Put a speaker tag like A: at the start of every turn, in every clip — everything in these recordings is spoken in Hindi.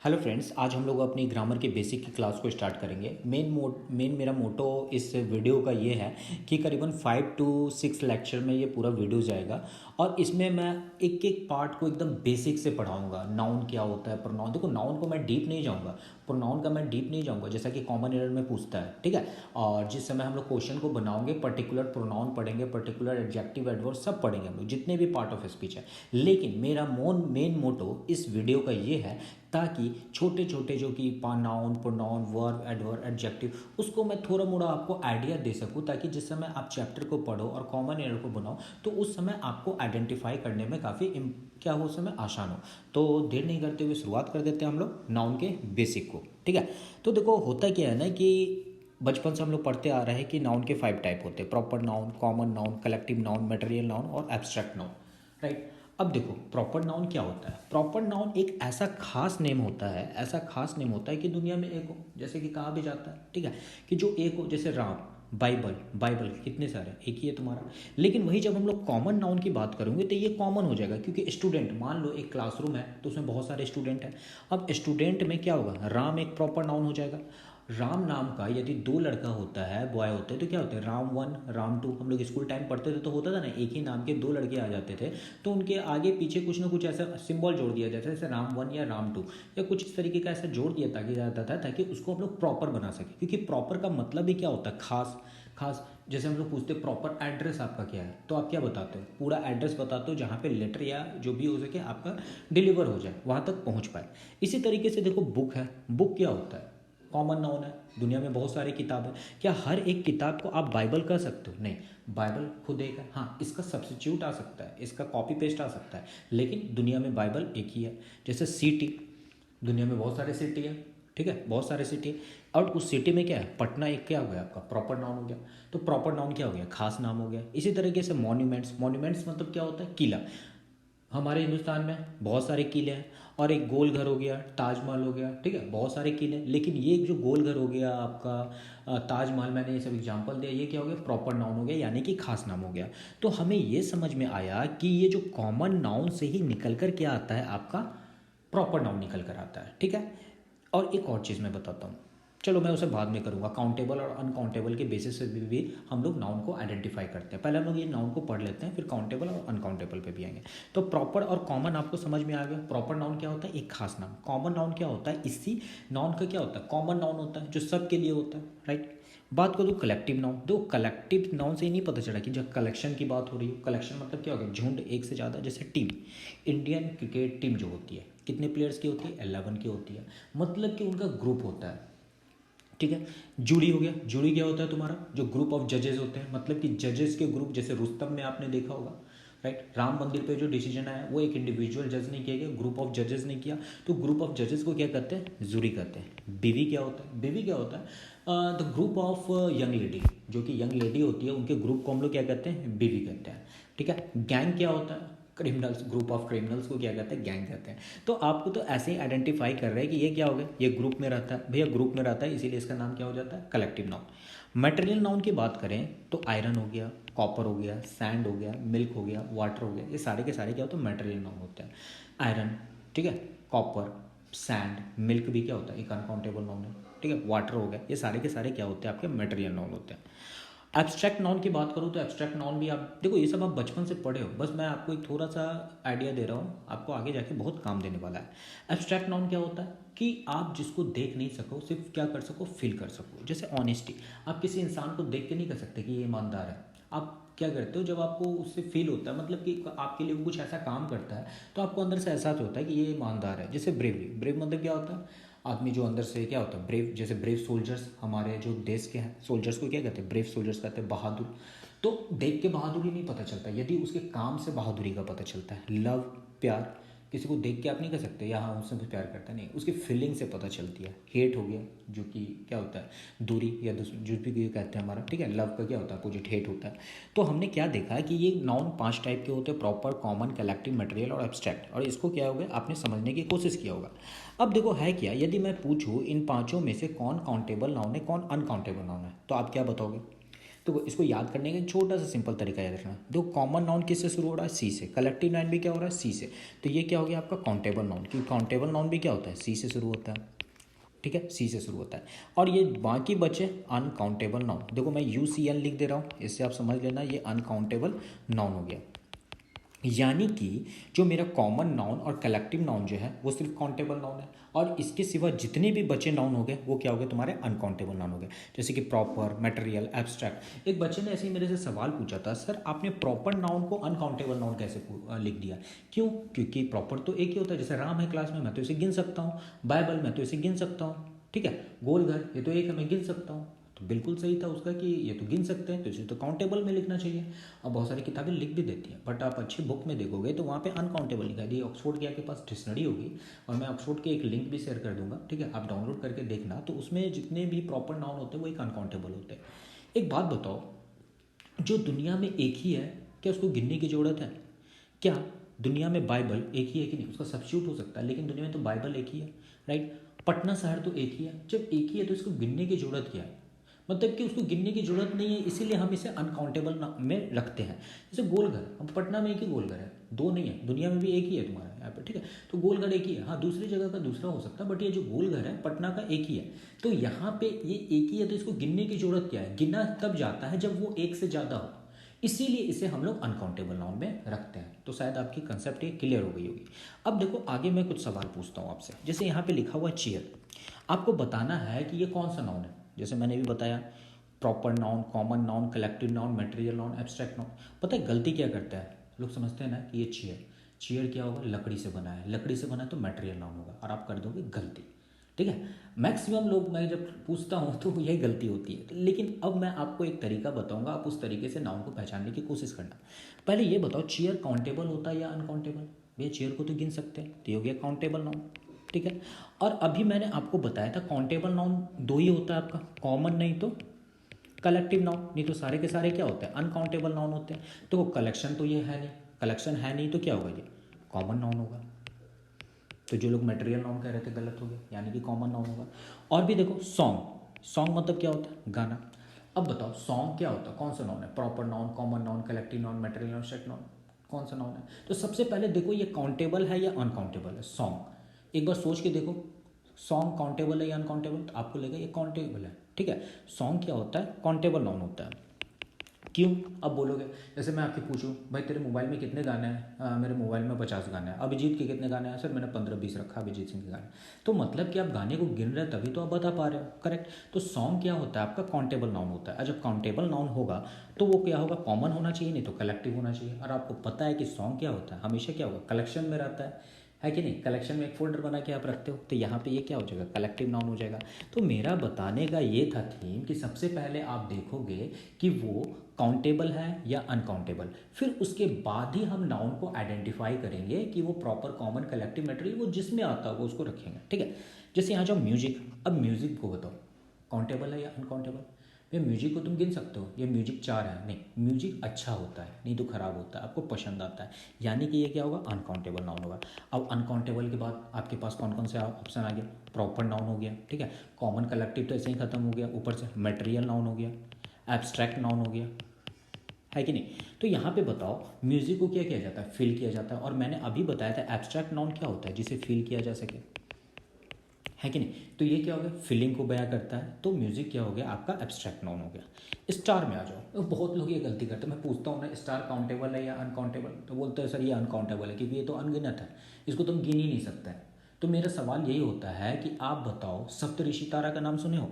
A: हेलो फ्रेंड्स, आज हम लोग अपनी ग्रामर के बेसिक की क्लास को स्टार्ट करेंगे। मेन मेरा मोटो इस वीडियो का ये है कि करीबन 5 to 6 लेक्चर में ये पूरा वीडियो जाएगा और इसमें मैं एक एक पार्ट को एकदम बेसिक से पढ़ाऊंगा। नाउन क्या होता है, प्रोनाउन। देखो, नाउन को मैं डीप नहीं जाऊँगा, प्रोनाउन का मैं डीप नहीं जाऊँगा, जैसा कि कॉमन एरर में पूछता है, ठीक है। और जिस समय हम लोग क्वेश्चन को बनाओगे, पर्टिकुलर प्रोनाउन पढ़ेंगे, पर्टिकुलर एडजेक्टिव, एडवर्ब सब पढ़ेंगे हम लोग, जितने भी पार्ट ऑफ स्पीच है। लेकिन मेरा मेन मोटो इस वीडियो का ये है ताकि छोटे छोटे जो कि noun, pronoun, verb, adverb, adjective, उसको मैं थोड़ा मोड़ा आपको आइडिया दे सकूं, ताकि जिस समय आप चैप्टर को पढ़ो और कॉमन एरर को बनाओ तो उस समय आपको आइडेंटिफाई करने में काफ़ी क्या हो, उस समय आसान हो। तो देर नहीं करते हुए शुरुआत कर देते हैं हम लोग नाउन के बेसिक को, ठीक है। तो देखो, होता क्या है ना कि बचपन से हम लोग पढ़ते आ रहे हैं कि नाउन के 5 टाइप होते हैं: proper noun, common noun, collective noun, material noun और एब्स्ट्रैक्ट नाउन, राइट। अब देखो, प्रॉपर नाउन क्या होता है। प्रॉपर नाउन एक ऐसा खास नेम होता है, ऐसा खास नेम होता है कि दुनिया में एक हो, जैसे कि कहा भी जाता है, ठीक है, कि जो एक हो, जैसे राम, बाइबल, बाइबल कितने सारे, एक ही है तुम्हारा। लेकिन वही जब हम लोग कॉमन नाउन की बात करेंगे तो ये कॉमन हो जाएगा, क्योंकि स्टूडेंट, मान लो एक क्लासरूम है तो उसमें बहुत सारे स्टूडेंट हैं। अब स्टूडेंट में क्या होगा, राम एक प्रॉपर नाउन हो जाएगा। राम नाम का यदि 2 लड़का होता है, बॉय होते हैं, तो क्या होता है, राम 1, राम 2। हम लोग स्कूल टाइम पढ़ते थे तो होता था ना, एक ही नाम के 2 लड़के आ जाते थे तो उनके आगे पीछे कुछ ना कुछ ऐसा सिंबल जोड़ दिया जाता है, जैसे राम 1 या राम 2 या कुछ इस तरीके का ऐसा जोड़ दिया ताकि जाता था, ताकि उसको हम लोग प्रॉपर बना सके। क्योंकि प्रॉपर का मतलब ही क्या होता है, खास। खास जैसे हम लोग पूछते हैं प्रॉपर एड्रेस आपका क्या है, तो आप क्या बताते हो, पूरा एड्रेस बताते हो जहाँ पे लेटर या जो भी हो सके आपका डिलीवर हो जाए, वहाँ तक पहुँच पाए। इसी तरीके से देखो, बुक है, बुक क्या होता है, कॉमन नाउन है। दुनिया में बहुत सारी किताब है, क्या हर एक किताब को आप बाइबल कह सकते हो? नहीं, बाइबल खुद एक है। हाँ, इसका सब्सिट्यूट आ सकता है, इसका कॉपी पेस्ट आ सकता है, लेकिन दुनिया में बाइबल एक ही है। जैसे सिटी, दुनिया में बहुत सारे सिटी है, ठीक है, बहुत सारे सिटी है। और उस सिटी में क्या है, पटना एक क्या हो गया आपका, प्रॉपर नाउन हो गया। तो प्रॉपर नाउन क्या हो गया, खास नाम हो गया। इसी तरीके से मॉन्यूमेंट्स, मॉन्यूमेंट्स मतलब क्या होता है, किला। हमारे हिंदुस्तान में बहुत सारे किले हैं, और एक गोल घर हो गया, ताजमहल हो गया, ठीक है, बहुत सारे किले। लेकिन ये जो गोल घर हो गया आपका, ताजमहल, मैंने ये सब एग्जांपल दिया, ये क्या हो गया, प्रॉपर नाउन हो गया, यानी कि खास नाम हो गया। तो हमें ये समझ में आया कि ये जो कॉमन नाउन से ही निकल कर क्या आता है, आपका प्रॉपर नाउन निकल कर आता है, ठीक है। और एक और चीज़ मैं बताता हूँ, चलो मैं उसे बाद में करूँगा। काउंटेबल और अनकाउंटेबल के बेसिस से भी हम लोग नाउन को आइडेंटिफाई करते हैं। पहले हम लोग ये नाउन को पढ़ लेते हैं, फिर काउंटेबल और अनकाउंटेबल पे भी आएंगे। तो प्रॉपर और कॉमन आपको समझ में आ गया। प्रॉपर नाउन क्या होता है, एक खास नाम। कॉमन नाउन क्या होता है, इसी नाउन का क्या होता है, कॉमन नाउन होता है, जो सबके लिए होता है, राइट। बात करूँ कलेक्टिव नाउन, दो कलेक्टिव नाउन से ही नहीं पता चला कि जब कलेक्शन की बात हो रही है, कलेक्शन मतलब क्या होगा, झुंड, एक से ज़्यादा। जैसे टीम, इंडियन क्रिकेट टीम जो होती है, कितने प्लेयर्स की होती है, 11 की होती है, मतलब कि उनका ग्रुप होता है, ठीक है। जूरी हो गया, जूरी क्या होता है तुम्हारा, जो ग्रुप ऑफ जजेस होते हैं, मतलब कि जजेस के ग्रुप, जैसे रुस्तम में आपने देखा होगा, राइट। राम मंदिर पे जो डिसीजन आया वो एक इंडिविजुअल जज ने किया गया, ग्रुप ऑफ जजेस ने किया, तो ग्रुप ऑफ जजेस को क्या कहते हैं, जूरी कहते हैं। बीवी क्या होता है, बीवी क्या होता है, the group of young lady, जो कि यंग लेडी होती है, उनके ग्रुप को हम लोग क्या कहते हैं, बीवी कहते हैं, ठीक है। गैंग क्या होता है, क्रिमिनल्स, ग्रुप ऑफ क्रिमिनल्स को क्या कहते हैं, गैंग कहते हैं। तो आपको तो ऐसे ही आइडेंटिफाई कर रहे हैं कि ये क्या हो गया, ये ग्रुप में रहता है, भैया ग्रुप में रहता है, इसीलिए इसका नाम क्या हो जाता है, कलेक्टिव नाउन। मटेरियल नाउन की बात करें तो आयरन हो गया, कॉपर हो गया, सैंड हो गया, मिल्क हो गया, वाटर हो गया, ये सारे के सारे क्या होते हैं, मटेरियल नाउन होते हैं। आयरन, ठीक है, कॉपर, सैंड, मिल्क भी क्या होता है, एक अनकाउंटेबल नाउन है, ठीक है। वाटर हो गया, ये सारे के सारे क्या होते हैं, आपके मटेरियल नाउन होते हैं। एब्स्ट्रैक्ट नाउन की बात करूँ तो एब्स्ट्रैक्ट नाउन भी आप देखो, ये सब आप बचपन से पढ़े हो, बस मैं आपको एक थोड़ा सा आइडिया दे रहा हूँ, आपको आगे जाके बहुत काम देने वाला है। एब्स्ट्रैक्ट नाउन क्या होता है कि आप जिसको देख नहीं सको, सिर्फ क्या कर सको, फील कर सको। जैसे ऑनेस्टी, आप किसी इंसान को देख के नहीं कर सकते कि ये ईमानदार है। आप क्या करते हो, जब आपको उससे फील होता है, मतलब कि आपके लिए वो कुछ ऐसा काम करता है तो आपको अंदर से एहसास होता है कि ये ईमानदार है। जैसे ब्रेवरी, ब्रेव मतलब क्या होता है, आदमी जो अंदर से क्या होता है, ब्रेव। जैसे ब्रेव सोल्जर्स, हमारे जो देश के हैं सोल्जर्स को क्या कहते हैं, ब्रेव सोल्जर्स कहते हैं, बहादुर। तो देख के बहादुरी नहीं पता चलता, यदि उसके काम से बहादुरी का पता चलता है। लव, प्यार, किसी को देख के आप नहीं कह सकते या हाँ उससे भी प्यार करता है, नहीं, उसकी फीलिंग से पता चलती है। हेट हो गया, जो कि क्या होता है, दूरी या जो भी कहते हैं हमारा, ठीक है। लव का क्या होता है, अपोजिट हेट होता है। तो हमने क्या देखा है कि ये नाउन 5 टाइप के होते हैं: प्रॉपर, कॉमन, कलेक्टिव, मटेरियल और एब्स्ट्रैक्ट। और इसको क्या होगा, आपने समझने की कोशिश किया होगा। अब देखो है क्या, यदि मैं पूछूं इन पांचों में से कौन काउंटेबल नाउन है, कौन अनकाउंटेबल नाउन है, तो आप क्या बताओगे। तो इसको याद करने का छोटा सा सिंपल तरीका याद रखना। देखो कॉमन नाउन किससे शुरू हो रहा है? सी से। कलेक्टिव नाउन भी क्या हो रहा है? सी से। तो ये क्या हो गया आपका काउंटेबल नाउन, क्योंकि काउंटेबल नाउन भी क्या होता है? सी से शुरू होता है। ठीक है, सी से शुरू होता है। और ये बाकी बचे अनकाउंटेबल नाउन। देखो मैं UCN लिख दे रहा हूँ, इससे आप समझ लेना ये अनकाउंटेबल नाउन हो गया। यानी कि जो मेरा कॉमन नाउन और कलेक्टिव नाउन जो है वो सिर्फ काउंटेबल नाउन है, और इसके सिवा जितने भी बचे नाउन हो गए वो क्या हो गए? तुम्हारे अनकाउंटेबल नाउन हो गए। जैसे कि प्रॉपर, मटेरियल, एब्स्ट्रैक्ट। एक बच्चे ने ऐसे ही मेरे से सवाल पूछा था, सर आपने प्रॉपर नाउन को अनकाउंटेबल नाउन कैसे लिख दिया? क्यों? क्योंकि प्रॉपर तो एक ही होता है। जैसे राम है क्लास में, मैं तो इसे गिन सकता हूँ। बाइबल, मैं तो इसे गिन सकता हूँ। ठीक है, गोल घर, ये तो एक है, मैं गिन सकता हूँ। तो बिल्कुल सही था उसका कि ये तो गिन सकते हैं, तो इसे तो काउंटेबल में लिखना चाहिए। और बहुत सारी किताबें लिख भी देती हैं, बट आप अच्छी बुक में देखोगे तो वहाँ पे अनकाउंटेबल लिखा है। ये ऑक्सफोर्ड के आपके पास डिक्शनरी होगी, और मैं ऑक्सफोर्ड के एक लिंक भी शेयर कर दूंगा, ठीक है, आप डाउनलोड करके देखना। तो उसमें जितने भी प्रॉपर नाउन होते हैं वो एक अनकाउंटेबल होते हैं। एक बात बताओ, जो दुनिया में एक ही है, क्या उसको गिनने की ज़रूरत है? क्या दुनिया में बाइबल एक ही है कि नहीं? उसका सब्स्टिट्यूट हो सकता है, लेकिन दुनिया में तो बाइबल एक ही है, राइट। पटना शहर तो एक ही है। जब एक ही है तो इसको गिनने की ज़रूरत क्या है? मतलब कि उसको गिनने की ज़रूरत नहीं है, इसीलिए हम इसे अनकाउंटेबल में रखते हैं। जैसे गोलघर, अब पटना में एक ही गोलघर है, दो नहीं है। दुनिया में भी एक ही है तुम्हारा यहाँ पे, ठीक है। तो गोलघर एक ही है, हाँ दूसरी जगह का दूसरा हो सकता है, बट ये जो गोलघर है पटना का एक ही है। तो यहाँ पे ये एक ही है, तो इसको गिनने की ज़रूरत क्या है? गिना तब जाता है जब वो एक से ज़्यादा हो, इसीलिए इसे हम लोग अनकाउंटेबल नाउन में रखते हैं। तो शायद आपकी कंसेप्ट ये क्लियर हो गई होगी। अब देखो आगे मैं कुछ सवाल पूछता हूँ आपसे। जैसे यहाँ पे लिखा हुआ चेयर, आपको बताना है कि ये कौन सा नाउन है। जैसे मैंने भी बताया, proper noun, common noun, collective noun, material noun, abstract noun. पता है गलती क्या करता है लोग? समझते हैं ना कि ये चेयर, चेयर क्या होगा? लकड़ी से बना है, लकड़ी से बना है तो मटेरियल नाउन होगा, और आप कर दोगे गलती। ठीक है, मैक्सिमम लोग, मैं जब पूछता हूँ तो यही गलती होती है। लेकिन अब मैं आपको एक तरीका बताऊंगा, आप उस तरीके से नाउन को पहचानने की कोशिश करना। पहले ये बताओ, चेयर काउंटेबल होता है या अनकाउंटेबल? भैया चेयर को तो गिन सकते हैं, तो ये हो गया काउंटेबल नाउन। ठीक है, और अभी मैंने आपको बताया था काउंटेबल नाउन दो ही होता है आपका, कॉमन नहीं तो कलेक्टिव नाउन, नहीं तो सारे के सारे क्या होते हैं? अनकाउंटेबल नाउन होते हैं। तो कलेक्शन तो ये है नहीं, कलेक्शन है नहीं, तो क्या होगा? ये कॉमन नाउन होगा। तो जो लोग मटेरियल नाउन कह रहे थे गलत हो गया, यानी कि कॉमन नाउन होगा। और भी देखो, सॉन्ग, सॉन्ग मतलब क्या होता है? गाना। अब बताओ सॉन्ग क्या होता है? कौन सा नाउन है? Proper noun, common noun, collective noun, material noun, abstract noun, कौन सा नाउन है? तो सबसे पहले देखो ये काउंटेबल है या अनकाउंटेबल है सॉन्ग। एक बार सोच के देखो, सॉन्ग काउंटेबल है या अनकाउंटेबल? तो आपको लगेगा ये काउंटेबल है। ठीक है, सॉन्ग क्या होता है? काउंटेबल नाउन होता है। क्यों? अब बोलोगे, जैसे मैं आपसे पूछूं, भाई तेरे मोबाइल में कितने गाने हैं? मेरे मोबाइल में 50 गाने हैं। अभिजीत के कितने गाने हैं? सर मैंने 15-20 रखा अभिजीत सिंह के गाने। तो मतलब कि आप गाने को गिन रहे हैं तभी तो आप बता पा रहे हो, करेक्ट। तो सॉन्ग क्या होता है आपका? काउंटेबल नाउन होता है। और जब काउंटेबल नाउन होगा तो वो क्या होगा? कॉमन होना चाहिए, नहीं तो कलेक्टिव होना चाहिए। और आपको पता है कि सॉन्ग क्या होता है? हमेशा क्या होगा? कलेक्शन में रहता है कि नहीं? कलेक्शन में एक फोल्डर बना के आप रखते हो, तो यहाँ पे ये क्या हो जाएगा? कलेक्टिव नाउन हो जाएगा। तो मेरा बताने का ये था थीम कि सबसे पहले आप देखोगे कि वो काउंटेबल है या अनकाउंटेबल, फिर उसके बाद ही हम नाउन को आइडेंटिफाई करेंगे कि वो प्रॉपर, कॉमन, कलेक्टिव, मटेरियल, वो जिसमें आता है वो उसको रखेंगे। ठीक है, जैसे यहाँ जाओ म्यूजिक। अब म्यूजिक को बताओ काउंटेबल है या अनकाउंटेबल? ये म्यूजिक को तुम गिन सकते हो, ये म्यूजिक 4 है, नहीं म्यूजिक अच्छा होता है, नहीं तो ख़राब होता है, आपको पसंद आता है, यानी कि ये क्या होगा? अनकाउंटेबल नाउन होगा। अब अनकाउंटेबल के बाद आपके पास कौन कौन से ऑप्शन आ गया? प्रॉपर नाउन हो गया, ठीक है, कॉमन, कलेक्टिव तो ऐसे ही खत्म हो गया, ऊपर से मटेरियल नाउन हो गया, एब्स्ट्रैक्ट नाउन हो गया, है कि नहीं? तो यहाँ पे बताओ म्यूजिक को क्या किया जाता है? फील किया जाता है। और मैंने अभी बताया था एब्स्ट्रैक्ट नाउन क्या होता है? जिसे फील किया जा सके, है कि नहीं? तो ये क्या हो गया? फीलिंग को बयां करता है। तो म्यूजिक क्या हो गया आपका? एब्स्ट्रैक्ट नाउन हो गया। स्टार में आ जाओ, तो बहुत लोग ये गलती करते हैं। मैं पूछता हूँ ना स्टार काउंटेबल है या अनकाउंटेबल, तो बोलते हैं सर ये अनकाउंटेबल है क्योंकि ये तो अनगिनत है, इसको तुम गिन ही नहीं सकते। तो मेरा सवाल यही होता है कि आप बताओ सप्तऋषि तारा का नाम सुने हो?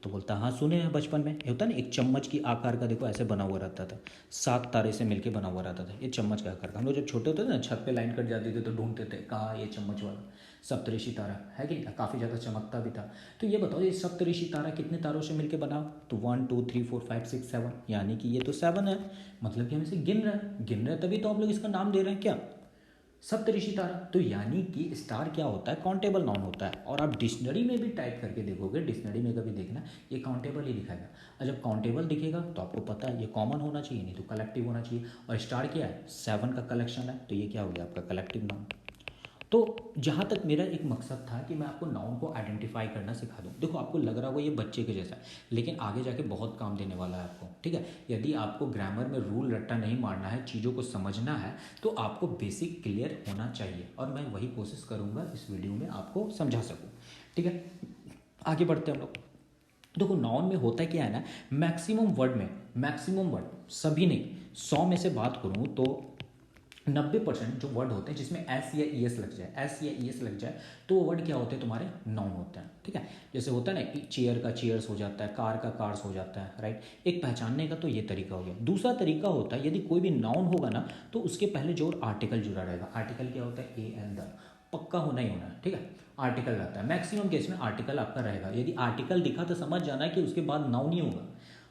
A: तो बोलता हाँ सुने हैं, बचपन में ये होता है ना, एक चम्मच की आकार का, देखो ऐसे बना हुआ रहता था, 7 तारे से मिलके बना हुआ रहता था, ये चम्मच का आकार का। हम लोग जब छोटे होते थे ना, छत पे लाइन कट जाती थी तो ढूंढते थे कहाँ ये चम्मच वाला सप्तऋषि तारा, है कि नहीं? काफ़ी ज़्यादा चमकता भी था। तो ये बताओ ये सप्तऋषि तारा कितने तारों से मिलकर बना? तो 1 2 3 4 5 6 7, यानी कि ये तो 7 है। मतलब कि हम इसे गिन रहे हैं तभी तो हम लोग इसका नाम दे रहे हैं क्या? सप्तऋषि तारा। तो यानी कि स्टार क्या होता है? काउंटेबल नाउन होता है। और आप डिक्शनरी में भी टाइप करके देखोगे, डिक्शनरी में कभी देखना ये काउंटेबल ही दिखाएगा। और जब काउंटेबल दिखेगा तो आपको पता है ये कॉमन होना चाहिए, नहीं तो कलेक्टिव होना चाहिए। और स्टार क्या है? 7 का कलेक्शन है, तो ये क्या हो गया आपका? Collective noun. तो जहाँ तक मेरा एक मकसद था कि मैं आपको नाउन को आइडेंटिफाई करना सिखा दूँ। देखो आपको लग रहा होगा ये बच्चे के जैसा है, लेकिन आगे जाके बहुत काम देने वाला है आपको, ठीक है। यदि आपको ग्रामर में रूल रट्टा नहीं मारना है, चीज़ों को समझना है, तो आपको बेसिक क्लियर होना चाहिए, और मैं वही कोशिश करूँगा इस वीडियो में आपको समझा सकूँ, ठीक है। आगे बढ़ते हैं हम लोग। देखो नाउन में होता क्या है ना, मैक्सिमम वर्ड सभी नहीं, 100 में से बात करूँ तो 90% जो वर्ड होते हैं जिसमें एस या ई एस लग जाए तो वो वर्ड क्या होते हैं तुम्हारे, नाउन होते हैं, ठीक है। जैसे होता है ना, चेयर का चेयर्स हो जाता है, कार का कार्स हो जाता है, राइट। एक पहचानने का तो ये तरीका हो गया। दूसरा तरीका होता है, यदि कोई भी नाउन होगा ना तो उसके पहले जो आर्टिकल जुड़ा रहेगा। आर्टिकल क्या होता है, ए एंड द, पक्का होना ही होना है, ठीक है। आर्टिकल रहता है, मैक्सिमम केस में आर्टिकल आपका रहेगा। यदि आर्टिकल दिखा तो समझ जाना कि उसके बाद नाउन ही होगा।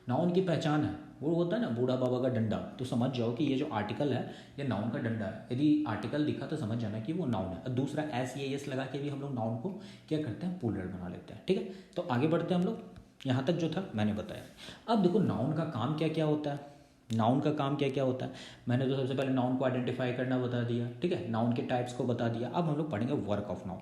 A: नाउन की पहचान है, वो होता है ना बूढ़ा बाबा का डंडा, तो समझ जाओ कि ये जो आर्टिकल है ये नाउन का डंडा है। यदि आर्टिकल दिखा तो समझ जाना कि वो नाउन है। और दूसरा एस या एस लगा के भी हम लोग नाउन को क्या करते हैं, प्लूरल बना लेते हैं, ठीक है। तो आगे बढ़ते हैं हम लोग, यहाँ तक जो था मैंने बताया। अब देखो नाउन का काम क्या क्या होता है, नाउन का काम क्या क्या होता है। मैंने तो सबसे पहले नाउन को आइडेंटिफाई करना बता दिया, ठीक है, नाउन के टाइप्स को बता दिया। अब हम लोग पढ़ेंगे वर्क ऑफ नाउन।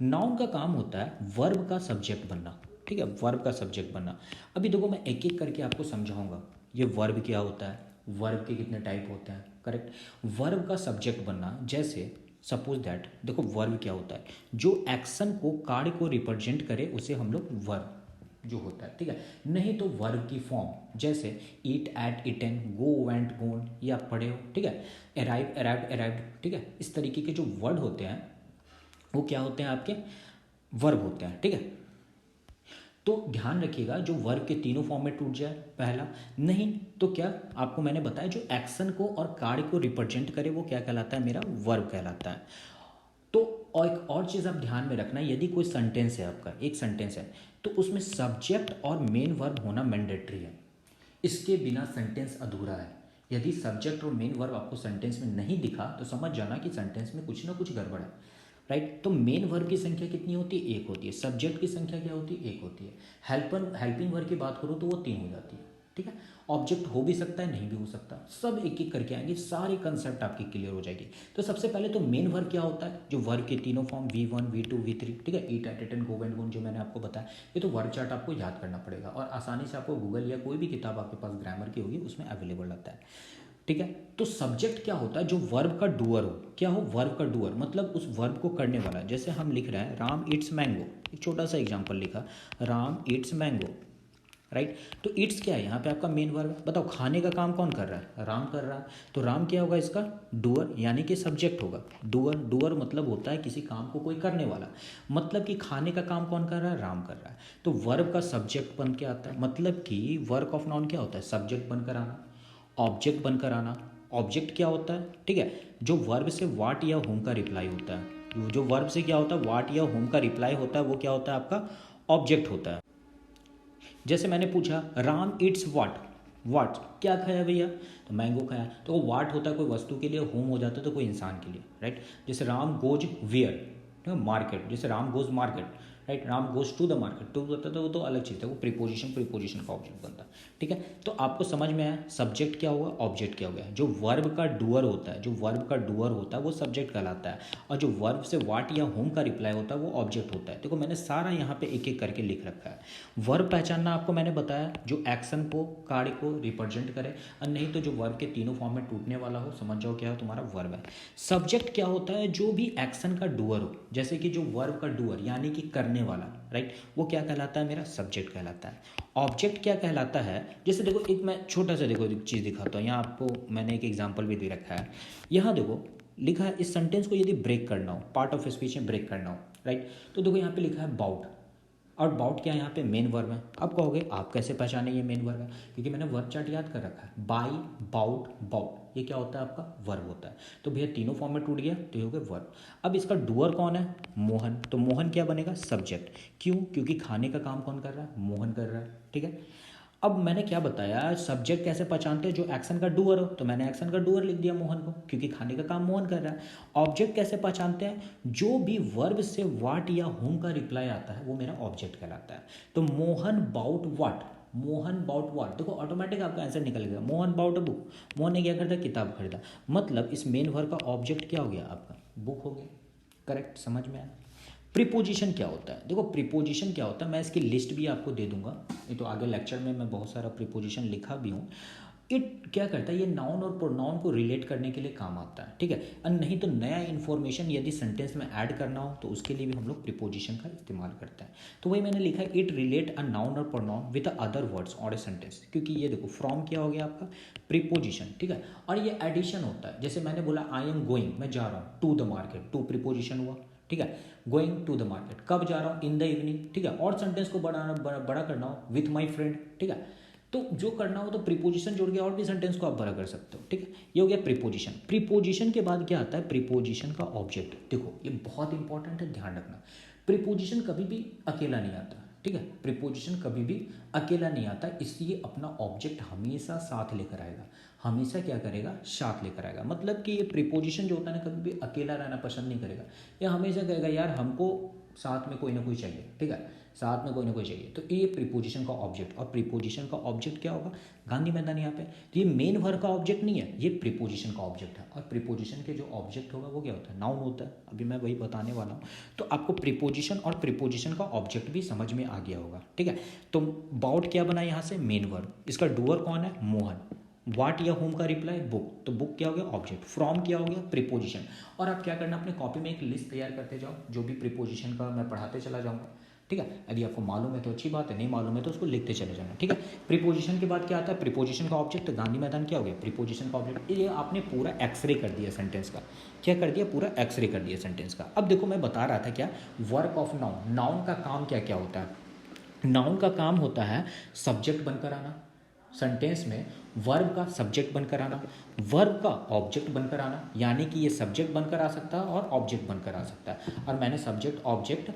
A: नाउन का काम होता है वर्ब का सब्जेक्ट बनना, ठीक है, वर्ब का सब्जेक्ट बनना। अभी देखो मैं एक एक करके आपको समझाऊंगा ये वर्ब क्या होता है, वर्ब के कितने टाइप होते हैं, करेक्ट। वर्ब का सब्जेक्ट बनना, जैसे सपोज दैट, देखो वर्ब क्या होता है, जो एक्शन को, कार्य को रिप्रेजेंट करे उसे हम लोग वर्ब जो होता है, ठीक है। नहीं तो वर्ब की फॉर्म, जैसे ईट, एट, इटन, गो, वेंट, गोन, या पढ़े हो, ठीक है, अराइव, अराइव्ड, अराइव्ड, ठीक है। इस तरीके के जो वर्ड होते हैं वो क्या होते हैं, आपके वर्ब होते हैं, ठीक है। तो ध्यान रखिएगा जो वर्ब के तीनों फॉर्म में टूट जाए, पहला। नहीं तो क्या, आपको मैंने बताया जो एक्शन को और कार्य को रिप्रेजेंट करे वो क्या कहलाता है, मेरा वर्ब कहलाता है। तो और एक और चीज़ आप ध्यान में रखना, यदि कोई सेंटेंस है आपका, एक सेंटेंस है, तो उसमें सब्जेक्ट और मेन वर्ब होना मैंडेटरी है। इसके बिना सेंटेंस अधूरा है। यदि सब्जेक्ट और मेन वर्ब आपको सेंटेंस में नहीं दिखा तो समझ जाना कि सेंटेंस में कुछ ना कुछ गड़बड़ है, राइट। तो मेन वर्ब की संख्या कितनी होती है, एक होती है। सब्जेक्ट की संख्या क्या होती है, एक होती है। हेल्पिंग वर्ब की बात करूँ तो वो 3 हो जाती है, ठीक है। ऑब्जेक्ट हो भी सकता है, नहीं भी हो सकता, सब एक एक करके आएंगे, सारे कंसेप्ट आपकी क्लियर हो जाएगी। तो सबसे पहले तो मेन वर्ब क्या होता है, जो वर्ब के तीनों फॉर्म V1, V2, V3, ठीक है, ईट, एट, इटन, गो, वेंट, गोन, जो मैंने आपको बताया, ये तो वर्ब चार्ट आपको याद करना पड़ेगा, और आसानी से आपको गूगल या कोई भी किताब आपके पास ग्रामर की होगी उसमें अवेलेबल रहता है, ठीक है। तो सब्जेक्ट क्या होता है, जो वर्ब का डूअर हो। क्या हो, वर्ब का डूअर, मतलब उस वर्ब को करने वाला। जैसे हम लिख रहे हैं राम ईट्स मैंगो, एक छोटा सा एग्जांपल लिखा, राम ईट्स मैंगो, राइट। तो ईट्स क्या है, यहाँ पे आपका मेन वर्ब है। बताओ खाने का काम कौन कर रहा है, राम कर रहा है। तो राम क्या होगा, इसका डूअर, यानी कि सब्जेक्ट होगा। डूअर मतलब होता है किसी काम को कोई करने वाला, मतलब कि खाने का काम कौन कर रहा है, राम कर रहा है। तो वर्ब का सब्जेक्ट बन के आता है, मतलब कि वर्क ऑफ नाउन क्या होता है, सब्जेक्ट बनकर आना, ऑब्जेक्ट बनकर आना। ऑब्जेक्ट क्या होता है, ठीक है, जो वर्ब से वाट या होम का रिप्लाई होता है। जो वर्ब से क्या होता है, वाट या होम का रिप्लाई होता है, वो क्या होता है, आपका ऑब्जेक्ट होता है। जैसे मैंने पूछा राम इट्स वाट, वाट क्या खाया भैया, तो मैंगो खाया। तो वो वाट होता है कोई वस्तु के लिए, होम हो जाता है तो कोई इंसान के लिए, राइट। जैसे राम गोज वेयर, मार्केट, जैसे Ram goes market, right. Ram goes to the market, to होता है तो वो तो अलग चीज़ है, वो प्रीपोजिशन का ऑब्जेक्ट बनता है, ठीक है। तो आपको समझ में आया सब्जेक्ट क्या हुआ, ऑब्जेक्ट क्या हो गया। जो वर्ब का डूअर होता है, जो वर्ब का डूअर होता है वो सब्जेक्ट कहलाता है, और जो वर्ब से वाट या होम का रिप्लाई होता है वो ऑब्जेक्ट होता है। देखो मैंने सारा यहाँ पे एक एक करके लिख रखा है। वर्ब पहचानना आपको मैंने बताया, जो एक्शन को, कार्य को रिप्रेजेंट करे, और नहीं तो जो वर्ब के तीनों फॉर्म में टूटने वाला हो, समझ जाओ क्या हो, तुम्हारा वर्ब है। सब्जेक्ट क्या होता है, जो भी एक्शन का डूअर हो, जैसे कि जो वर्ब का डूअर यानी कि करने वाला, राइट, वो क्या कहलाता है, मेरा सब्जेक्ट कहलाता है। ऑब्जेक्ट क्या कहलाता है, जैसे देखो एक मैं छोटा सा देखो एक चीज़ दिखाता हूँ, यहाँ आपको मैंने एक एग्जाम्पल भी दे रखा है। यहाँ देखो लिखा है, इस सेंटेंस को यदि ब्रेक करना हो, पार्ट ऑफ स्पीच में ब्रेक करना हो, राइट, तो देखो यहाँ पे लिखा है बाउट, और बाउट क्या है, यहाँ पे मेन वर्ब है। अब कहोगे आप कैसे पहचाने ये मेन वर्ब है, क्योंकि मैंने वर्ब चार्ट याद कर रखा है। बाई, बाउट, बाउट, ये क्या होता है, आपका वर्ब होता है। तो भैया तीनों फॉर्म में टूट गया, तो ये हो गया वर्ब। अब इसका डूअर कौन है, मोहन, तो मोहन क्या बनेगा, सब्जेक्ट। क्यों, क्योंकि खाने का काम कौन कर रहा है, मोहन कर रहा है, ठीक है। अब मैंने क्या बताया, सब्जेक्ट कैसे पहचानते हैं, जो एक्शन का डूअर हो, तो मैंने एक्शन का डूअर लिख दिया मोहन को, क्योंकि खाने का काम मोहन कर रहा है। ऑब्जेक्ट कैसे पहचानते हैं, जो भी वर्ब से वाट या होम का रिप्लाई आता है वो मेरा ऑब्जेक्ट कहलाता है। तो Mohan bought what, Mohan bought what, देखो ऑटोमेटिक आपका आंसर निकल गया। Mohan bought a book, Mohan ने क्या खरीदा, किताब खरीदा, मतलब इस मेन वर्ब का ऑब्जेक्ट क्या हो गया, आपका बुक हो गया, करेक्ट, समझ में आया। प्रीपोजिशन क्या होता है? देखो प्रीपोजिशन क्या होता है, मैं इसकी लिस्ट भी आपको दे दूंगा, ये तो आगे लेक्चर में मैं बहुत सारा प्रीपोजिशन लिखा भी हूँ। इट क्या करता है, ये नाउन और प्रोनाउन को रिलेट करने के लिए काम आता है, ठीक है। और नहीं तो नया इन्फॉर्मेशन यदि सेंटेंस में ऐड करना हो तो उसके लिए भी हम लोग प्रीपोजिशन का इस्तेमाल करते हैं। तो वही मैंने लिखा है, इट रिलेट अ नाउन और प्रोनाउन विद अदर वर्ड्स और ए सेंटेंस, क्योंकि ये देखो फ्रॉम क्या हो गया आपका प्रीपोजिशन, ठीक है। और ये एडिशन होता है, जैसे मैंने बोला आई एम गोइंग, मैं जा रहा हूँ to the market, to preposition हुआ, ठीक है। गोइंग टू द मार्केट, कब जा रहा हूँ, इन द इवनिंग, ठीक है। और सेंटेंस को बड़ा करना हो, विथ माई फ्रेंड, ठीक है। तो जो करना हो तो प्रीपोजिशन जोड़ के और भी सेंटेंस को आप बड़ा कर सकते हो, ठीक है। ये हो गया प्रीपोजिशन। प्रीपोजिशन के बाद क्या आता है, प्रीपोजिशन का ऑब्जेक्ट। देखो ये बहुत इंपॉर्टेंट है, ध्यान रखना। प्रीपोजिशन कभी भी अकेला नहीं आता, ठीक है। प्रीपोजिशन कभी भी अकेला नहीं आता, इसलिए अपना ऑब्जेक्ट हमेशा साथ लेकर आएगा, हमेशा क्या करेगा, साथ लेकर आएगा। मतलब कि ये प्रीपोजिशन जो होता है ना, कभी भी अकेला रहना पसंद नहीं करेगा, ये हमेशा कहेगा यार हमको साथ में कोई ना कोई चाहिए, ठीक है, साथ में कोई ना कोई चाहिए। तो ये प्रीपोजिशन का ऑब्जेक्ट, और प्रीपोजिशन का ऑब्जेक्ट क्या होगा, गांधी मैदान यहाँ पे। तो ये मेन वर्ब का ऑब्जेक्ट नहीं है, ये प्रीपोजिशन का ऑब्जेक्ट है। और प्रीपोजिशन के जो ऑब्जेक्ट होगा वो क्या होता है, नाउन होता है। अभी मैं वही बताने वाला हूँ। तो आपको प्रीपोजिशन और प्रीपोजिशन का ऑब्जेक्ट भी समझ में आ गया होगा, ठीक है। तो बाउट क्या बना यहाँ से, मेन वर्ब। इसका डूअर कौन है, मोहन। वाट या होम का रिप्लाई बुक, तो बुक क्या हो गया, ऑब्जेक्ट। फ्रॉम क्या हो गया, प्रीपोजिशन। और आप क्या करना, अपने कॉपी में एक लिस्ट तैयार करते जाओ, जो भी प्रीपोजिशन का मैं पढ़ाते चला जाऊँगा, ठीक है। यदि आपको मालूम है तो अच्छी बात है, नहीं मालूम है तो उसको लिखते चले जाना, ठीक है। प्रीपोजिशन के बाद क्या आता है, प्रीपोजिशन का ऑब्जेक्ट। तो गांधी मैदान क्या हो गया, प्रीपोजिशन का ऑब्जेक्ट। ये आपने पूरा एक्सरे कर दिया सेंटेंस का, क्या कर दिया, पूरा एक्सरे कर दिया सेंटेंस का। अब देखो मैं बता रहा था क्या, वर्क ऑफ नाउन। नाउन का काम क्या क्या होता है, नाउन का काम होता है सब्जेक्ट बनकर आना, सेंटेंस में वर्ब का सब्जेक्ट बनकर आना, वर्ब का ऑब्जेक्ट बनकर आना, यानी कि ये सब्जेक्ट बनकर आ सकता है और ऑब्जेक्ट बनकर आ सकता है। और मैंने सब्जेक्ट ऑब्जेक्ट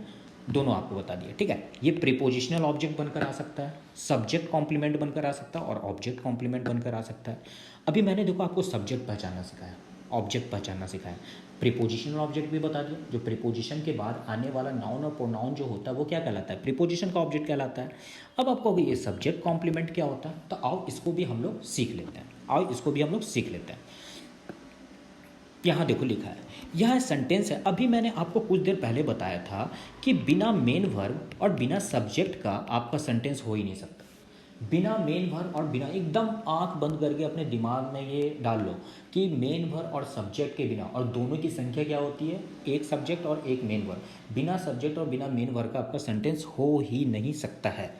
A: दोनों आपको बता दिया, ठीक है। ये प्रीपोजिशनल ऑब्जेक्ट बनकर आ सकता है, सब्जेक्ट कॉम्प्लीमेंट बनकर आ सकता है और ऑब्जेक्ट कॉम्प्लीमेंट बनकर आ सकता है। अभी मैंने देखो आपको सब्जेक्ट पहचानना सिखाया, ऑब्जेक्ट पहचानना सिखाया, प्रीपोजिशनल ऑब्जेक्ट भी बता दिया। जो प्रीपोजिशन के बाद आने वाला नाउन और प्रोनाउन जो होता है वो क्या कहलाता है, प्रीपोजिशन का ऑब्जेक्ट कहलाता है। अब आपको ये सब्जेक्ट कॉम्प्लीमेंट क्या होता है, तो आओ इसको भी हम लोग सीख लेते हैं, आओ इसको भी हम लोग सीख लेते हैं। यहाँ देखो लिखा है, यह सेंटेंस है। अभी मैंने आपको कुछ देर पहले बताया था कि बिना मेन वर्ब और बिना सब्जेक्ट का आपका सेंटेंस हो ही नहीं सकता। बिना मेन वर्ब और बिना, एकदम आंख बंद करके अपने दिमाग में ये डाल लो कि मेन वर्ब और सब्जेक्ट के बिना, और दोनों की संख्या क्या होती है, एक सब्जेक्ट और एक मेन वर्ब। बिना सब्जेक्ट और बिना मेन वर्ब का आपका सेंटेंस हो ही नहीं सकता है।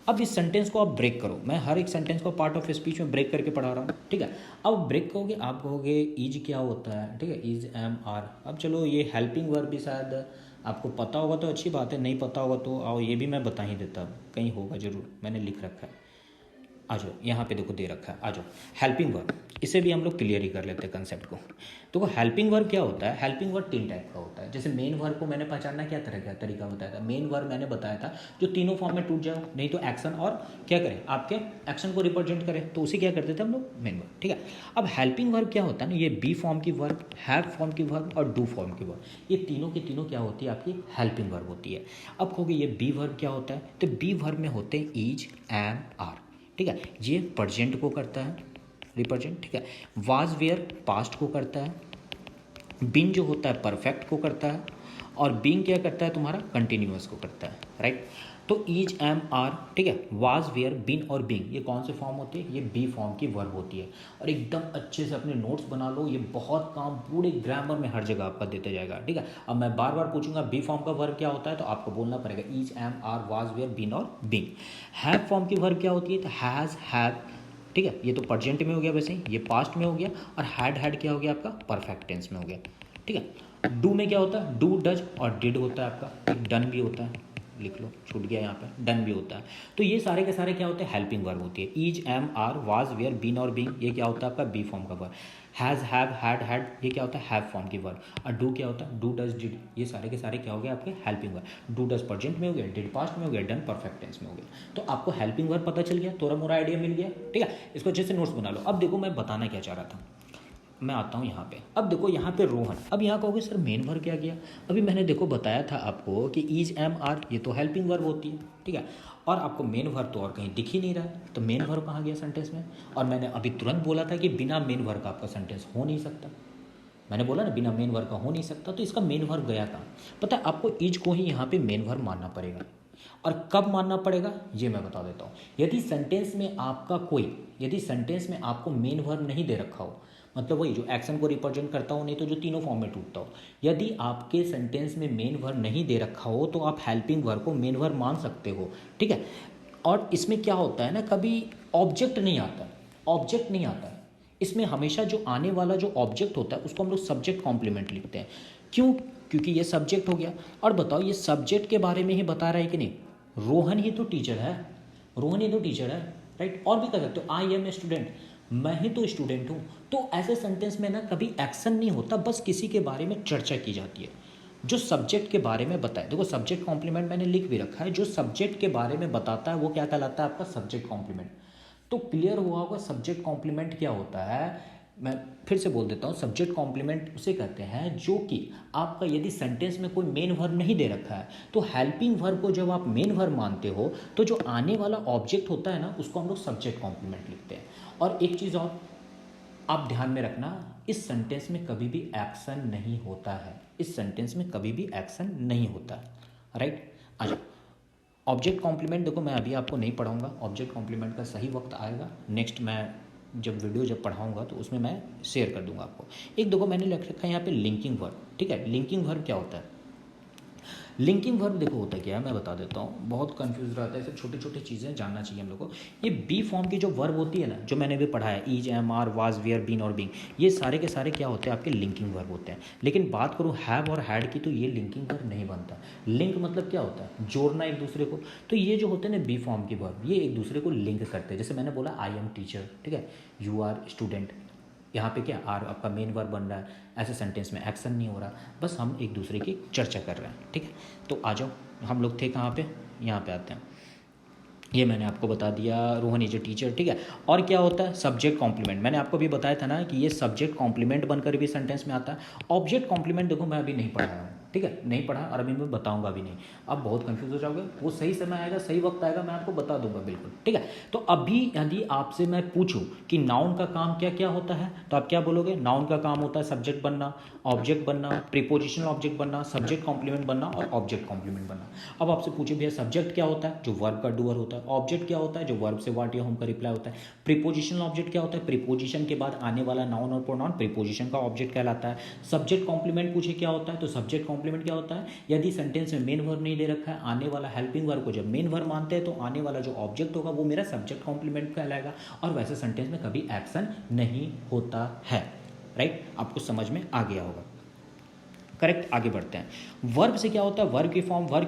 A: अब इस सेंटेंस को आप ब्रेक करो, मैं हर एक सेंटेंस को पार्ट ऑफ स्पीच में ब्रेक करके पढ़ा रहा हूँ, ठीक है। अब ब्रेक करोगे, आप कहोगे ईज क्या होता है, ठीक है, ईज एम आर। अब चलो ये हेल्पिंग वर्ब भी शायद आपको पता होगा तो अच्छी बात है, नहीं पता होगा तो आओ ये भी मैं बता ही देता, कहीं होगा ज़रूर, मैंने लिख रखा है। आ जाओ यहाँ पे देखो दे रखा है, आ जाओ हेल्पिंग वर्ब, इसे भी हम लोग क्लियर ही कर लेते हैं कंसेप्ट को। तो हेल्पिंग वर्ब क्या होता है, हेल्पिंग वर्ब 3 टाइप का होता है। जैसे मेन वर्ब को मैंने पहचानना क्या तरह का तरीका बताया था, मेन वर्ब मैंने बताया था जो तीनों फॉर्म में टूट जाए, नहीं तो एक्शन और क्या करें, आपके एक्शन को रिप्रेजेंट करें, तो उसे क्या करते थे हम लोग, मेन वर्ब, ठीक है। अब हेल्पिंग वर्ब क्या होता है ना, ये बी फॉर्म की वर्ब, हैव फॉर्म की वर्ब और डू फॉर्म की वर्ब, ये तीनों की तीनों क्या होती है, आपकी हेल्पिंग वर्ब होती है। अब कहोगे ये बी वर्ब क्या होता है, तो बी वर्ब में होते हैं ईज एम आर, ठीक है। ये प्रेजेंट को करता है, रिप्रेजेंट, ठीक है। वाज वेयर पास्ट को करता है, बिन जो होता है परफेक्ट को करता है, और बीइंग क्या करता है, तुम्हारा कंटिन्यूअस को करता है, राइट। तो ईज एम आर, ठीक है, वाज वेयर बिन और बीइंग, ये कौन से फॉर्म होती है, ये बी फॉर्म की वर्ब होती है। और एकदम अच्छे से अपने नोट्स बना लो, ये बहुत काम पूरे ग्रामर में हर जगह आपका देते जाएगा, ठीक है। अब मैं बार बार पूछूंगा बी फॉर्म का वर्ब क्या होता है, तो आपको बोलना पड़ेगा is am are was were been और बीइंग। हैव फॉर्म की वर्ब क्या होती है, तो हैज़ हैव, ठीक है, ये तो प्रेजेंट में हो गया, वैसे ही ये पास्ट में हो गया, और हैड क्या हो गया आपका, परफेक्ट टेंस में हो गया, ठीक है। डू में क्या होता है, डू डज और डिड होता है आपका, एक डन भी होता है, लिख लो छूट गया यहाँ पे, डन भी होता है। तो ये सारे के सारे क्या होते हैं, हेल्पिंग वर्ब होती है। Is am are was were been और बीइंग, ये क्या होता है आपका बी फॉर्म का वर्ब। हैज़ हैव हैड, ये क्या होता है, हैव फॉर्म की वर्ब। और डू क्या होता है, डू डज डिड, ये सारे के सारे क्या हो गए आपके helping verb. Do does present में हो गया, डिड पास्ट में हो गया, डन परफेक्ट टेंस में हो गया। तो आपको हेल्पिंग वर्ब पता चल गया, थोड़ा मोरा आइडिया मिल गया, ठीक है। इसको अच्छे से नोट्स बना लो। अब देखो मैं बताना क्या चाह रहा था, मैं आता हूँ यहाँ पे। अब देखो यहाँ पे रोहन, अब यहाँ कहोगे सर मेन वर्ब क्या गया, अभी मैंने देखो बताया था आपको कि ईज एम आर, ये तो हेल्पिंग वर्ब होती है, ठीक है। और आपको मेन वर्ब तो और कहीं दिख ही नहीं रहा है, तो मेन वर्ब कहाँ गया सेंटेंस में। और मैंने अभी तुरंत बोला था कि बिना मेन वर्ब का आपका सेंटेंस हो नहीं सकता, मैंने बोला ना बिना मेन वर्ब का हो नहीं सकता, तो इसका मेन वर्ब गया कहाँ? पता है आपको, इज को ही यहाँ पे मेन वर्ब मानना पड़ेगा। और कब मानना पड़ेगा ये मैं बता देता हूँ। यदि सेंटेंस में आपको मेन वर्ब नहीं दे रखा हो, मतलब वही जो एक्शन को रिप्रेजेंट करता हो, नहीं तो जो तीनों फॉर्म में टूटता हो, यदि आपके सेंटेंस में मेन वर्ब नहीं दे रखा हो तो आप हेल्पिंग वर्ब को मेन वर्ब मान सकते हो, ठीक है। और इसमें क्या होता है ना, कभी ऑब्जेक्ट नहीं आता है। इसमें हमेशा जो आने वाला जो ऑब्जेक्ट होता है उसको हम लोग सब्जेक्ट कॉम्प्लीमेंट लिखते हैं। क्यों? क्योंकि ये सब्जेक्ट हो गया। और बताओ ये सब्जेक्ट के बारे में ही बता रहा है कि नहीं? रोहन ही तो टीचर है, राइट। और भी कर सकते हो, आई एम ए स्टूडेंट, मैं ही तो स्टूडेंट हूँ। तो ऐसे सेंटेंस में ना कभी एक्शन नहीं होता, बस किसी के बारे में चर्चा की जाती है जो सब्जेक्ट के बारे में बताए। देखो सब्जेक्ट कॉम्प्लीमेंट मैंने लिख भी रखा है, जो सब्जेक्ट के बारे में बताता है वो क्या कहलाता है? आपका सब्जेक्ट कॉम्प्लीमेंट। तो क्लियर हुआ होगा सब्जेक्ट कॉम्प्लीमेंट क्या होता है। मैं फिर से बोल देता हूँ, सब्जेक्ट कॉम्प्लीमेंट उसे कहते हैं जो कि आपका यदि सेंटेंस में कोई मेन वर्ब नहीं दे रखा है तो हेल्पिंग वर्ब को जब आप मेन वर्ब मानते हो तो जो आने वाला ऑब्जेक्ट होता है ना उसको हम लोग सब्जेक्ट कॉम्प्लीमेंट लिखते हैं। और एक चीज़ और आप ध्यान में रखना, इस सेंटेंस में कभी भी एक्शन नहीं होता है, राइट। अच्छा, ऑब्जेक्ट कॉम्प्लीमेंट देखो मैं अभी आपको नहीं पढ़ाऊंगा, ऑब्जेक्ट कॉम्प्लीमेंट का सही वक्त आएगा नेक्स्ट, मैं जब वीडियो पढ़ाऊंगा तो उसमें मैं शेयर कर दूंगा आपको। एक देखो मैंने लिख रखा है यहाँ पे लिंकिंग वर्ब, ठीक है। लिंकिंग वर्ब क्या होता है? लिंकिंग वर्ब देखो होता क्या है मैं बता देता हूँ, बहुत कंफ्यूज रहता है, ऐसे छोटी छोटी चीज़ें जानना चाहिए हम लोग को। ये बी फॉर्म की जो वर्ब होती है ना, जो मैंने भी पढ़ा है, is, am, are, was, were, been और बीइंग, ये सारे के सारे क्या होते हैं? आपके लिंकिंग वर्ब होते हैं। लेकिन बात करूँ हैव और हैड की तो ये लिंकिंग वर्ब नहीं बनता। लिंक मतलब क्या होता है? जोड़ना एक दूसरे को। तो ये जो होते हैं ना बी फॉर्म की वर्ब, ये एक दूसरे को लिंक करते हैं। जैसे मैंने बोला आई एम टीचर, ठीक है, यू आर स्टूडेंट, यहाँ पे क्या आर आपका मेन वर्ब बन रहा है। ऐसे सेंटेंस में एक्शन नहीं हो रहा, बस हम एक दूसरे की चर्चा कर रहे हैं, ठीक है। तो आ जाओ, हम लोग थे कहाँ पे? यहाँ पे आते हैं। ये मैंने आपको बता दिया, रोहन इज ए टीचर, ठीक है। और क्या होता है? Subject complement. मैंने आपको भी बताया था ना कि ये सब्जेक्ट कॉम्प्लीमेंट बनकर भी सेंटेंस में आता है। ऑब्जेक्ट कॉम्प्लीमेंट देखो मैं अभी नहीं पढ़ाया हूँ, ठीक है, नहीं पढ़ा और अभी मैं बताऊंगा भी नहीं। आप बहुत कंफ्यूज हो जाओगे, वो सही समय आएगा, सही वक्त आएगा, मैं आपको बता दूंगा बिल्कुल, ठीक है। तो अभी यदि आपसे मैं पूछूं कि नाउन का काम क्या क्या होता है तो आप क्या बोलोगे? नाउन का काम होता है सब्जेक्ट बनना, ऑब्जेक्ट बनना, प्रीपोजिशनल ऑब्जेक्ट बनना, सब्जेक्ट कॉम्प्लीमेंट बनना और ऑब्जेक्ट कॉम्प्लीमेंट बनना। अब आपसे पूछे भैया सब्जेक्ट क्या होता है? जो वर्ब का डूअर होता है। ऑब्जेक्ट क्या होता है? जो वर्ब से व्हाट या होम का रिप्लाई होता है। प्रीपोजिशनल ऑब्जेक्ट क्या होता है? प्रीपोजिशन के बाद आने वाला नाउन और प्रोनाउन प्रीपोजिशन का ऑब्जेक्ट कहलाता है। सब्जेक्ट कॉम्प्लीमेंट पूछे क्या होता है तो सब्जेक्ट कॉम्प्लीमेंट क्या होता है? यदि सेंटेंस में मेन वर्ब नहीं दे रखा है, आने वाला हेल्पिंग वर्ब को जब मेन वर्ब मानते हैं तो आने वाला जो ऑब्जेक्ट होगा वो मेरा सब्जेक्ट कॉम्प्लीमेंट कहलाएगा। और वैसे सेंटेंस में कभी एक्शन नहीं होता है, राइट। आपको समझ में आ गया होगा, करेक्ट। आगे बढ़ते हैं। वर्ब से क्या होता है? वर्ब की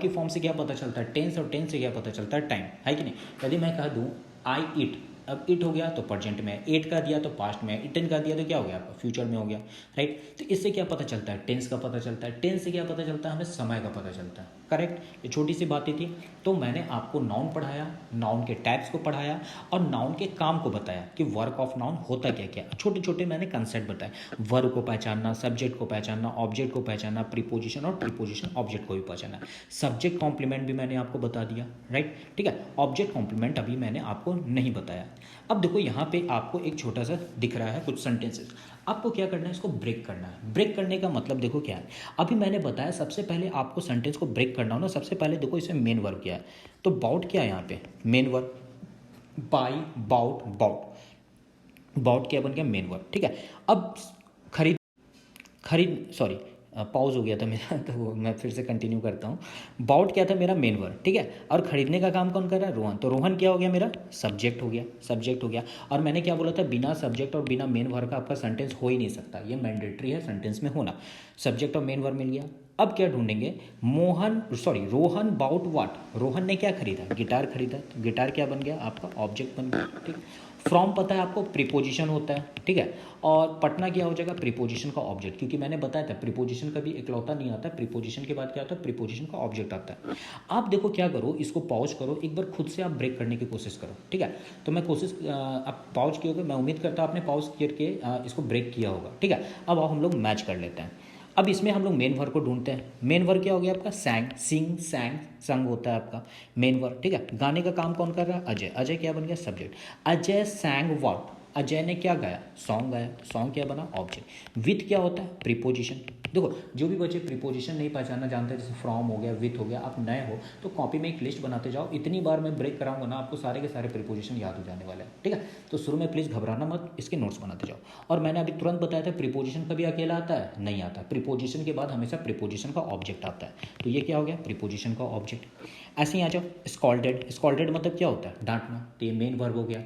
A: फॉर्म से क्या पता चलता है? टेंस, और टेंस से क्या पता चलता है? टाइम, है कि नहीं। यदि मैं कह दूं आई इट, अब इट हो गया तो प्रेजेंट में, एट का दिया तो पास्ट में, इटन का दिया तो क्या हो गया? आपका फ्यूचर में हो गया, राइट। तो इससे क्या पता चलता है? टेंस का पता चलता है। टेंस से क्या पता चलता है? हमें समय का पता चलता है, करेक्ट। ये छोटी सी बातें थी। तो मैंने आपको नाउन पढ़ाया, नाउन के टाइप्स को पढ़ाया और नाउन के काम को बताया कि वर्क ऑफ नाउन होता क्या क्या। छोटे छोटे मैंने कंसेप्ट बताए, वर्ब को पहचानना, सब्जेक्ट को पहचानना, ऑब्जेक्ट को पहचानना, प्रीपोजिशन और प्रीपोजिशन ऑब्जेक्ट को भी पहचानना। सब्जेक्ट कॉम्प्लीमेंट भी मैंने आपको बता दिया, राइट, ठीक है। ऑब्जेक्ट कॉम्प्लीमेंट अभी मैंने आपको नहीं बताया। अब देखो यहाँ पे आपको एक छोटा सा दिख रहा है कुछ सेंटेंसेस, आपको क्या करना है? इसको ब्रेक करना है। ब्रेक करने का मतलब देखो क्या है, अभी मैंने बताया सबसे पहले आपको सेंटेंस को ब्रेक करना हो ना, सबसे पहले देखो इसमें मेन वर्ब क्या है। तो बाउट क्या है यहाँ पे? Main verb. Buy, bought, bought क्या बन गया? मेन वर्ब, ठीक है। अब खरीद खरीद सॉरी पॉज हो गया था मेरा तो मैं फिर से कंटिन्यू करता हूँ। बाउट क्या था? मेरा मेन वर्ब, ठीक है। और खरीदने का काम कौन कर रहा है? रोहन। तो रोहन क्या हो गया? मेरा सब्जेक्ट हो गया। और मैंने क्या बोला था? बिना सब्जेक्ट और बिना मेन वर्ब का आपका सेंटेंस हो ही नहीं सकता, ये मैंडेटरी है सेंटेंस में होना। सब्जेक्ट और मेन वर्ब मिल गया। अब क्या ढूंढेंगे? Rohan bought what? रोहन ने क्या खरीदा? गिटार खरीदा। तो गिटार क्या बन गया? आपका ऑब्जेक्ट बन गया, ठीक। फ्रॉम पता है आपको प्रीपोजिशन होता है, ठीक है। और पटना क्या हो जाएगा? प्रीपोजिशन का ऑब्जेक्ट, क्योंकि मैंने बताया था प्रीपोजिशन कभी इकलौता नहीं आता, प्रीपोजिशन के बाद क्या होता है? प्रीपोजिशन का ऑब्जेक्ट आता है। आप देखो क्या करो, इसको पॉज करो, एक बार खुद से आप ब्रेक करने की कोशिश करो, ठीक है। तो मैं आप पॉज किए, मैं उम्मीद करता हूँ आपने पॉज करके इसको ब्रेक किया होगा, ठीक है। अब हम लोग मैच कर लेते हैं। अब इसमें हम लोग मेन वर्ब को ढूंढते हैं। मेन वर्ब क्या हो गया आपका? सैंग, सिंग, सैंग, संग होता है आपका मेन वर्ब, ठीक है। गाने का काम कौन कर रहा है? अजय। अजय क्या बन गया? सब्जेक्ट। अजय सैंग व्हाट? अजय ने क्या गाया, सॉन्ग गाया, सॉन्ग क्या बना, ऑब्जेक्ट। विथ क्या होता है, प्रीपोजिशन। देखो जो भी बच्चे प्रीपोजिशन नहीं पहचानना जानते, जैसे फ्रॉम हो गया, विथ हो गया, आप नए हो तो कॉपी में एक लिस्ट बनाते जाओ, इतनी बार मैं ब्रेक कराऊंगा ना आपको सारे के सारे प्रीपोजिशन याद हो जाने वाले हैं, ठीक है। तो शुरू में प्लीज़ घबराना मत, इसके नोट्स बनाते जाओ। और मैंने अभी तुरंत बताया था प्रीपोजिशन कभी अकेला आता है, नहीं आता। प्रीपोजिशन के बाद हमेशा प्रीपोजिशन का ऑब्जेक्ट आता है, तो ये क्या हो गया, प्रीपोजिशन का ऑब्जेक्ट। ऐसे ही आ जाओ, स्कॉल्डेड। स्कॉल्डेड मतलब क्या होता है, डांटना, तो ये मेन वर्ब हो गया।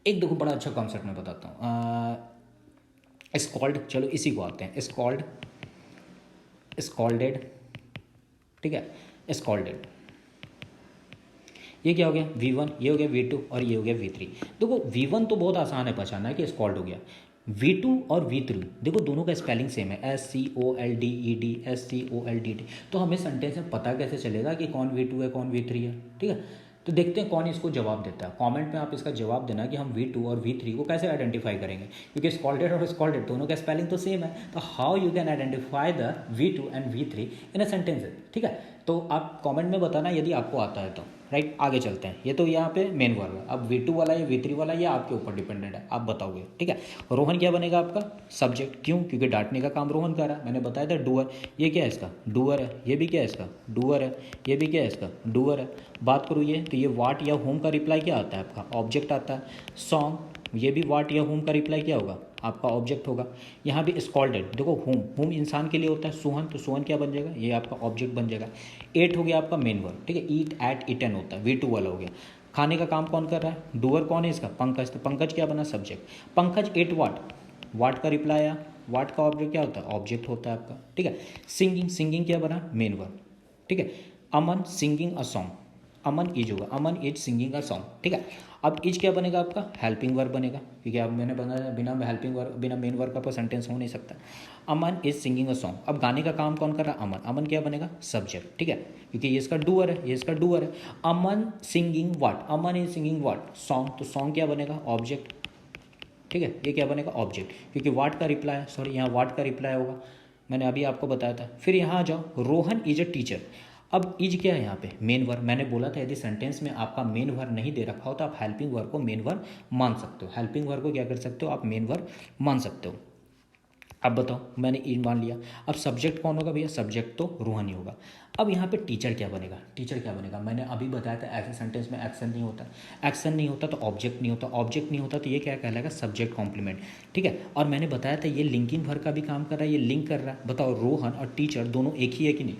A: एक देखो बड़ा अच्छा कॉन्सेप्ट मैं बताता हूँ, स्कॉल्ड, चलो इसी को आते हैं, स्कॉल्ड, स्कॉल्डेड, ठीक है, स्कॉल्डेड। ये क्या हो गया, V1, ये हो गया V2 और ये हो गया V3। देखो V1 तो बहुत आसान है पहचानना है कि स्कॉल्ड हो गया। V2 और V3 देखो दोनों का स्पेलिंग सेम है, SCOLDED, SCOLDD। तो हमें सेंटेंस में पता कैसे चलेगा कि कौन V2 है कौन V3 है, ठीक है। तो देखते हैं कौन इसको जवाब देता है। कमेंट में आप इसका जवाब देना कि हम V2 और V3 को कैसे आइडेंटिफाई करेंगे, क्योंकि स्कॉल्डेड और स्कॉल्डेड दोनों का स्पेलिंग तो सेम है। तो how you can identify the V2 and V3 in a sentence, ठीक है। तो आप कमेंट में बताना यदि आपको आता है तो, राइट। आगे चलते हैं, ये तो यहाँ पे मेन वर्ब है। अब V2 वाला या V3 वाला ये आपके ऊपर डिपेंडेंट है, आप बताओगे, ठीक है। रोहन क्या बनेगा आपका, सब्जेक्ट। क्यों, क्योंकि डांटने का काम रोहन कर रहा है, मैंने बताया था डूअर। ये क्या है इसका, डूअर है। ये भी क्या है इसका, डूअर है। ये भी क्या है इसका, डूअर है। बात करूँ ये तो ये वाट या होम का रिप्लाई क्या आता है आपका, ऑब्जेक्ट आता है। सॉन्ग, ये भी वाट या होम का रिप्लाई क्या होगा, आपका ऑब्जेक्ट होगा। यहाँ भी स्कॉल्डेड, देखो होम, होम इंसान के लिए होता है, सुहन, तो सुहन क्या बन जाएगा, ये आपका ऑब्जेक्ट बन जाएगा। एट हो गया आपका मेन वर्ब, ठीक है। ईट, एट, ईटन होता है, V2 वाला हो गया। खाने का काम कौन कर रहा है, डूअर कौन है इसका, पंकज। तो पंकज क्या बना, सब्जेक्ट। पंकज एट वाट, वाट का रिप्लाई आया, वाट का ऑब्जेक्ट क्या होता है, ऑब्जेक्ट होता है आपका, ठीक है। सिंगिंग, सिंगिंग क्या बना, मेन वर्ब, ठीक है। Aman singing a song, Aman is होगा, Aman is singing a song, ठीक है। अब इज क्या बनेगा आपका, हेल्पिंग वर्ब बनेगा, क्योंकि अब मैंने बनाया बिना हेल्पिंग वर्ब, बिना मेन वर्ब का आपका सेंटेंस हो नहीं सकता। अमन इज सिंगिंग अ सॉन्ग, अब गाने का काम कौन कर रहा है, अमन। अमन क्या बनेगा, सब्जेक्ट, ठीक है, क्योंकि ये इसका डूअर है, ये इसका डूअर है। Aman singing what, Aman is singing what, song, तो सॉन्ग क्या बनेगा, ऑब्जेक्ट, ठीक है। ये क्या बनेगा, ऑब्जेक्ट, क्योंकि वाट का रिप्लाई, सॉरी यहाँ वाट का रिप्लाई होगा, मैंने अभी आपको बताया था। फिर यहाँ आ जाओ, रोहन इज अ टीचर। अब इज क्या है यहाँ पे, मेन वर्ब। मैंने बोला था यदि सेंटेंस में आपका मेन वर्ब नहीं दे रखा हो तो आप हेल्पिंग वर्ब को मेन वर्ब मान सकते हो। हेल्पिंग वर्ब को क्या कर सकते हो, आप मेन वर्ब मान सकते हो। अब बताओ, मैंने इज मान लिया। अब सब्जेक्ट कौन होगा भैया, सब्जेक्ट तो रोहन ही होगा। अब यहाँ पे टीचर क्या बनेगा, टीचर क्या बनेगा, मैंने अभी बताया था ऐसे सेंटेंस में एक्शन नहीं होता, एक्शन नहीं होता तो ऑब्जेक्ट नहीं होता, ऑब्जेक्ट नहीं होता तो ये क्या कहलाएगा, सब्जेक्ट कॉम्प्लीमेंट, ठीक है। और मैंने बताया था ये लिंकिंग वर्ब का भी काम कर रहा है, ये लिंक कर रहा है। बताओ रोहन और टीचर दोनों एक ही है कि नहीं,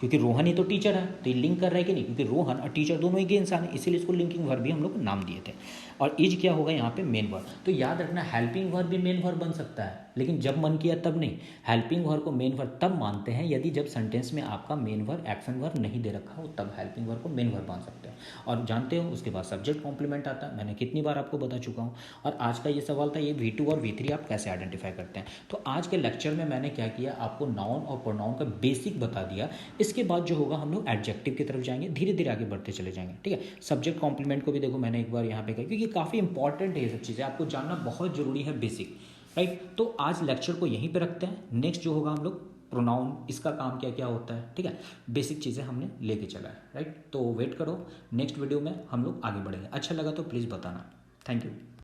A: क्योंकि रोहन ही तो टीचर है, तो ये लिंक कर रहा है कि नहीं, क्योंकि रोहन और टीचर दोनों एक ही इंसान है, इसीलिए इसको लिंकिंग वर्ब भी हम लोग नाम दिए थे। और इज क्या होगा यहाँ पे, मेन वर्ब। तो याद रखना हेल्पिंग वर्ब भी मेन वर्ब बन सकता है, लेकिन जब मन किया तब नहीं। हेल्पिंग वर्ब को मेन वर्ब तब मानते हैं यदि जब सेंटेंस में आपका मेन वर्ब एक्शन वर्ब नहीं दे रखा हो, तब हेल्पिंग वर्ब को मेन वर्ब मान सकते हैं। और जानते हो उसके बाद सब्जेक्ट कॉम्प्लीमेंट आता है, मैंने कितनी बार आपको बता चुका हूँ। और आज का ये सवाल था, ये V2 और V3 आप कैसे आइडेंटिफाई करते हैं। तो आज के लेक्चर में मैंने क्या किया, आपको नाउन और प्रोनाउन का बेसिक बता दिया। इसके बाद जो होगा हम लोग एडजेक्टिव की तरफ जाएंगे, धीरे धीरे आगे बढ़ते चले जाएंगे, ठीक है। सब्जेक्ट कॉम्प्लीमेंट को भी देखो मैंने एक बार यहाँ पे कहा, क्योंकि काफ़ी इंपॉर्टेंट है ये सब चीज़ें, आपको जानना बहुत जरूरी है, बेसिक, राइट। तो आज लेक्चर को यहीं पे रखते हैं। नेक्स्ट जो होगा हम लोग प्रोनाउन, इसका काम क्या क्या होता है, ठीक है। बेसिक चीज़ें हमने लेके चला है, राइट। तो वेट करो, नेक्स्ट वीडियो में हम लोग आगे बढ़ेंगे। अच्छा लगा तो प्लीज़ बताना। Thank you.